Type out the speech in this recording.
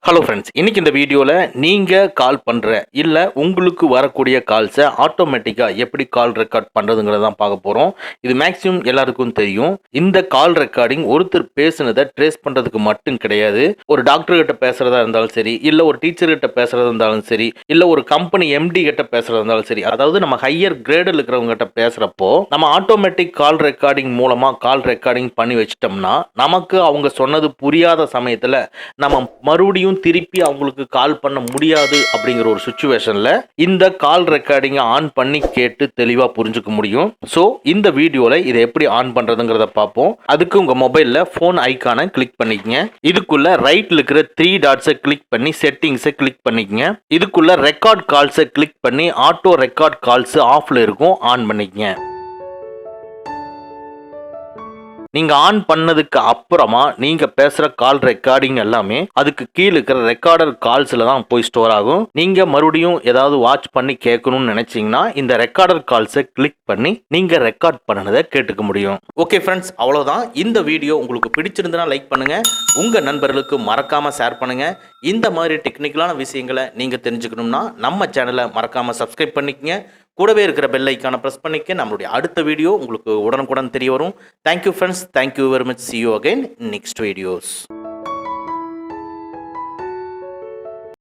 Hello friends, இன்னைக்கு இந்த வீடியோவில் நீங்கள் கால் பண்ணுற இல்லை உங்களுக்கு வரக்கூடிய கால்ஸை ஆட்டோமேட்டிக்காக எப்படி கால் ரெக்கார்ட் பண்ணுறதுங்கிறத தான் பார்க்க போகிறோம். இது மேக்ஸிமம் எல்லாருக்கும் தெரியும். இந்த கால் ரெக்கார்டிங் ஒருத்தர் பேசுனதை ட்ரேஸ் பண்ணுறதுக்கு மட்டும் கிடையாது. ஒரு டாக்டர்கிட்ட பேசுகிறதா இருந்தாலும் சரி, இல்லை ஒரு டீச்சர்கிட்ட பேசுகிறதா இருந்தாலும் சரி, இல்லை ஒரு கம்பெனி எம்டி கிட்ட பேசுகிறதா இருந்தாலும் சரி, அதாவது நம்ம ஹையர் கிரேடில் இருக்கிறவங்ககிட்ட பேசுகிறப்போ நம்ம ஆட்டோமேட்டிக் கால் ரெக்கார்டிங் மூலமாக கால் ரெக்கார்டிங் பண்ணி வச்சிட்டோம்னா நமக்கு அவங்க சொன்னது புரியாத சமயத்தில் நம்ம மறுபடியும் திருப்பி அவங்களுக்கு கால் பண்ண முடியாது அப்படிங்கிற ஒரு சிச்சுவேஷன்ல இந்த கால் ரெக்கார்டிங்கை ஆன் பண்ணி கேட்டு தெளிவா புரிஞ்சுக்க முடியும். ஸோ இந்த வீடியோல இதை எப்படி ஆன் பண்றதுங்கிறத பார்ப்போம். அதுக்கு உங்க மொபைல்ல போன் ஐக்கானை கிளிக் பண்ணிக்கங்க. இதுக்குள்ள ரைட்ல இருக்கிற 3 டாட்ஸை கிளிக் பண்ணி செட்டிங்ஸை கிளிக் பண்ணிக்கங்க. இதுக்குள்ள ரெக்கார்ட் கால்ஸை கிளிக் பண்ணி ஆட்டோ ரெக்கார்ட் கால்ஸ் ஆஃப்ல இருக்கும், ஆன் பண்ணிக்கங்க. நீங்க ஆன் பண்ணதுக்கு அப்புறமா நீங்க பேசுற கால் ரெக்கார்டிங் எல்லாமே அதுக்கு கீழே இருக்கிற ரெக்கார்டர் கால்ஸ்ல தான் போய் ஸ்டோர் ஆகும். நீங்க மறுபடியும் ஏதாவது வாட்ச் பண்ணி கேட்கணும்னு நினைச்சீங்கன்னா இந்த ரெக்கார்டர் கால்ஸை கிளிக் பண்ணி நீங்க ரெக்கார்ட் பண்ணதை கேட்டுக்க முடியும். ஓகே ஃப்ரெண்ட்ஸ், அவ்வளவுதான். இந்த வீடியோ உங்களுக்கு பிடிச்சிருந்தனா லைக் பண்ணுங்க, உங்க நண்பர்களுக்கு மறக்காம ஷேர் பண்ணுங்க. இந்த மாதிரி டெக்னிக்கலான விஷயங்களை நீங்க தெரிஞ்சுக்கணும்னா நம்ம சேனலை மறக்காம சப்ஸ்கிரைப் பண்ணிக்கங்க. கூடவே இருக்கிற பெல் ஐக்கானை ப்ரெஸ் பண்ணிக்க நம்மளுடைய அடுத்த வீடியோ உங்களுக்கு உடனுக்குடன் தெரிய வரும். Thank you friends, thank you very much. See you again in next videos.